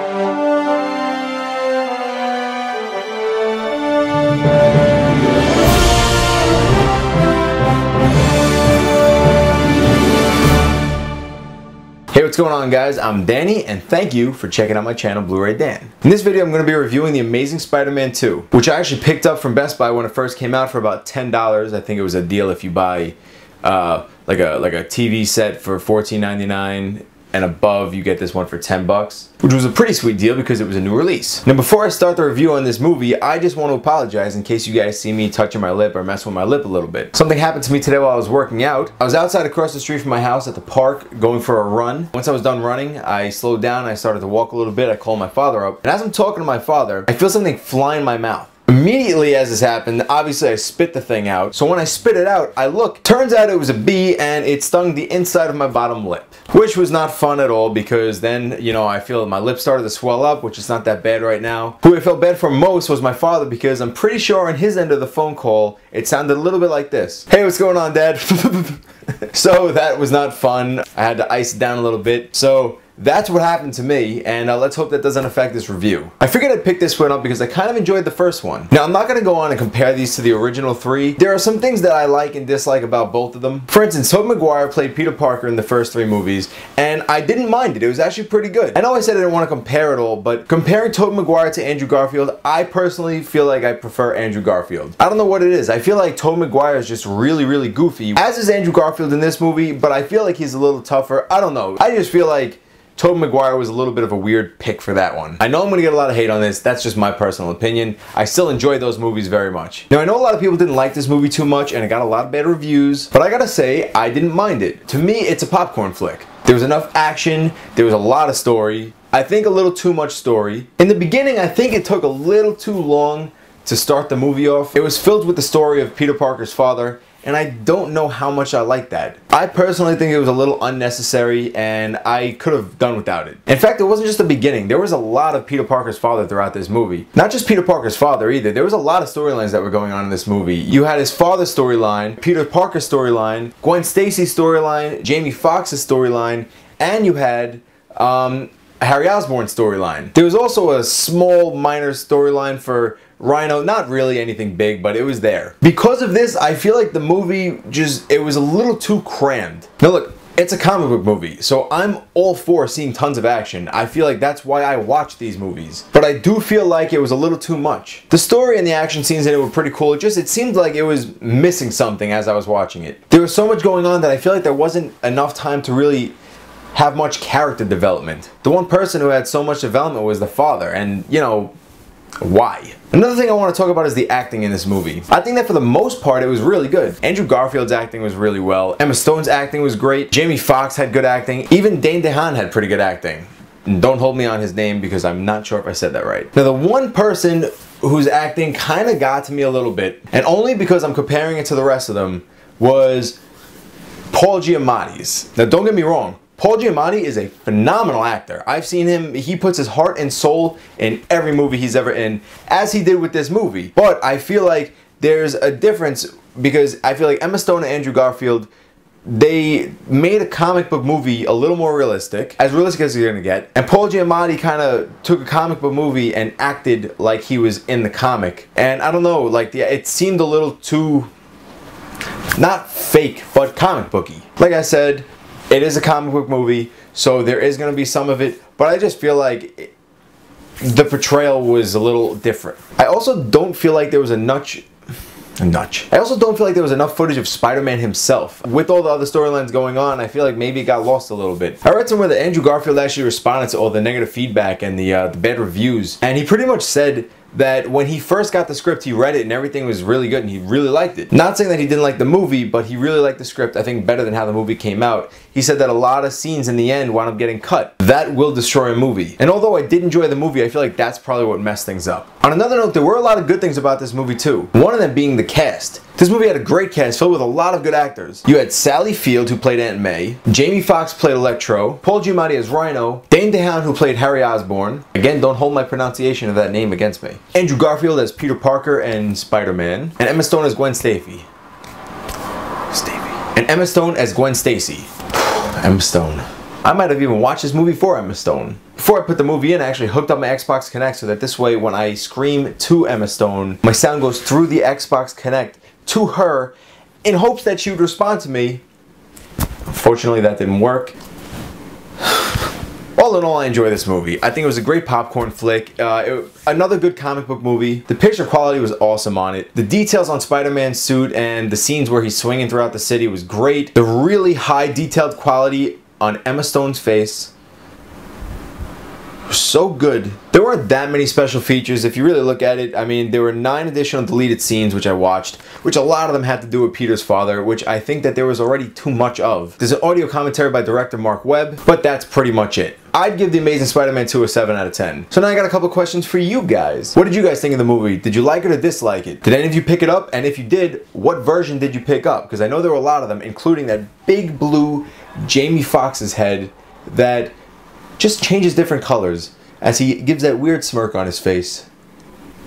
Hey, what's going on, guys? I'm Danny, and thank you for checking out my channel, Blu-ray Dan. In this video, I'm going to be reviewing The Amazing Spider-Man 2, which I actually picked up from Best Buy when it first came out for about $10. I think it was a deal if you buy like a TV set for $14.99 and above, you get this one for 10 bucks, which was a pretty sweet deal because it was a new release. Now, before I start the review on this movie, I just want to apologize in case you guys see me touching my lip or messing with my lip a little bit. Something happened to me today while I was working out. I was outside across the street from my house at the park going for a run. Once I was done running, I slowed down, I started to walk a little bit, I called my father up, and as I'm talking to my father, I feel something fly in my mouth. Immediately as this happened, obviously I spit the thing out. So when I spit it out, I look. Turns out it was a bee and it stung the inside of my bottom lip. Which was not fun at all because then, you know, I feel my lip started to swell up, which is not that bad right now. Who I felt bad for most was my father because I'm pretty sure on his end of the phone call, it sounded a little bit like this. Hey, what's going on, Dad? So that was not fun. I had to ice it down a little bit. So that's what happened to me, and let's hope that doesn't affect this review. I figured I'd pick this one up because I kind of enjoyed the first one. Now, I'm not going to go on and compare these to the original three. There are some things that I like and dislike about both of them. For instance, Tobey Maguire played Peter Parker in the first three movies, and I didn't mind it. It was actually pretty good. I know I said I didn't want to compare it all, but comparing Tobey Maguire to Andrew Garfield, I personally feel like I prefer Andrew Garfield. I don't know what it is. I feel like Tobey Maguire is just really, really goofy, as is Andrew Garfield in this movie, but I feel like he's a little tougher. I don't know. I just feel like Tobey Maguire was a little bit of a weird pick for that one. I know I'm going to get a lot of hate on this, that's just my personal opinion. I still enjoy those movies very much. Now, I know a lot of people didn't like this movie too much and it got a lot of bad reviews, but I gotta say, I didn't mind it. To me, it's a popcorn flick. There was enough action, there was a lot of story, I think a little too much story. In the beginning, I think it took a little too long to start the movie off. It was filled with the story of Peter Parker's father, and I don't know how much I like that. I personally think it was a little unnecessary and I could have done without it. In fact, it wasn't just the beginning. There was a lot of Peter Parker's father throughout this movie. Not just Peter Parker's father either. There was a lot of storylines that were going on in this movie. You had his father's storyline, Peter Parker's storyline, Gwen Stacy's storyline, Jamie Foxx's storyline, and you had Harry Osborn's storyline. There was also a small minor storyline for Rhino, not really anything big, but it was there. Because of this, I feel like the movie it was a little too crammed. Now look, it's a comic book movie, so I'm all for seeing tons of action. I feel like that's why I watch these movies. But I do feel like it was a little too much. The story and the action scenes in it were pretty cool. It seemed like it was missing something as I was watching it. There was so much going on that I feel like there wasn't enough time to really have much character development. The one person who had so much development was the father, and you know, why? Another thing I want to talk about is the acting in this movie. I think that for the most part it was really good. Andrew Garfield's acting was really well. Emma Stone's acting was great. Jamie Foxx had good acting. Even Dane DeHaan had pretty good acting. And don't hold me on his name because I'm not sure if I said that right. Now, the one person whose acting kind of got to me a little bit, and only because I'm comparing it to the rest of them, was Paul Giamatti's. Now, don't get me wrong. Paul Giamatti is a phenomenal actor. I've seen him, he puts his heart and soul in every movie he's ever in, as he did with this movie. But I feel like there's a difference because I feel like Emma Stone and Andrew Garfield, they made a comic book movie a little more realistic as you're gonna get. And Paul Giamatti kind of took a comic book movie and acted like he was in the comic. And I don't know, like it seemed a little too, not fake, but comic booky. Like I said, it is a comic book movie, so there is going to be some of it, but I just feel like the portrayal was a little different. I also don't feel like there was I also don't feel like there was enough footage of Spider-Man himself. With all the other storylines going on, I feel like maybe it got lost a little bit. I read somewhere that Andrew Garfield actually responded to all the negative feedback and the bad reviews, and he pretty much said that when he first got the script, he read it and everything was really good and he really liked it. Not saying that he didn't like the movie, but he really liked the script, I think better than how the movie came out. He said that a lot of scenes in the end wound up getting cut. That will destroy a movie. And although I did enjoy the movie, I feel like that's probably what messed things up. On another note, there were a lot of good things about this movie too. One of them being the cast. This movie had a great cast filled with a lot of good actors. You had Sally Field, who played Aunt May, Jamie Foxx played Electro, Paul Giamatti as Rhino, Dane DeHaan, who played Harry Osborn. Again, don't hold my pronunciation of that name against me. Andrew Garfield as Peter Parker and Spider-Man, and Emma Stone as Gwen Stacy. And Emma Stone as Gwen Stacy. Emma Stone. I might have even watched this movie for Emma Stone. Before I put the movie in, I actually hooked up my Xbox Connect so that this way when I scream to Emma Stone, my sound goes through the Xbox Connect to her in hopes that she would respond to me. Unfortunately, that didn't work. All in all, I enjoy this movie. I think it was a great popcorn flick. Another good comic book movie. The picture quality was awesome on it. The details on Spider-Man's suit and the scenes where he's swinging throughout the city was great. The really high detailed quality on Emma Stone's face was so good. There weren't that many special features if you really look at it. I mean, there were 9 additional deleted scenes which I watched, which a lot of them had to do with Peter's father, which I think that there was already too much of. There's an audio commentary by director Mark Webb, but that's pretty much it. I'd give The Amazing Spider-Man 2 a 7 out of 10. So now I got a couple questions for you guys. What did you guys think of the movie? Did you like it or dislike it? Did any of you pick it up? And if you did, what version did you pick up? Because I know there were a lot of them, including that big blue Jamie Foxx's head that just changes different colors as he gives that weird smirk on his face.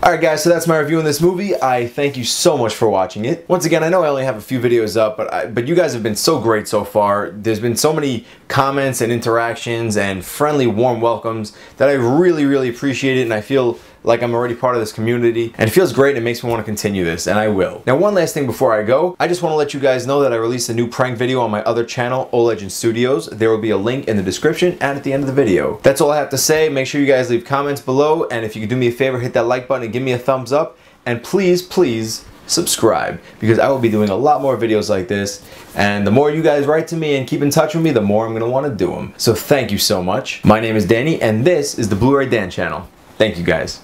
Alright guys, so that's my review on this movie. I thank you so much for watching it. Once again, I know I only have a few videos up, but you guys have been so great so far. There's been so many comments and interactions and friendly, warm welcomes that I really appreciate it, and I feel like I'm already part of this community, and it feels great and it makes me want to continue this, and I will. Now, one last thing before I go, I just want to let you guys know that I released a new prank video on my other channel, Legend Studios. There will be a link in the description and at the end of the video. That's all I have to say. Make sure you guys leave comments below, and if you could do me a favor, hit that like button and give me a thumbs up, and please subscribe, because I will be doing a lot more videos like this, and the more you guys write to me and keep in touch with me, the more I'm going to want to do them. So thank you so much. My name is Danny, and this is the Blu-ray Dan channel. Thank you guys.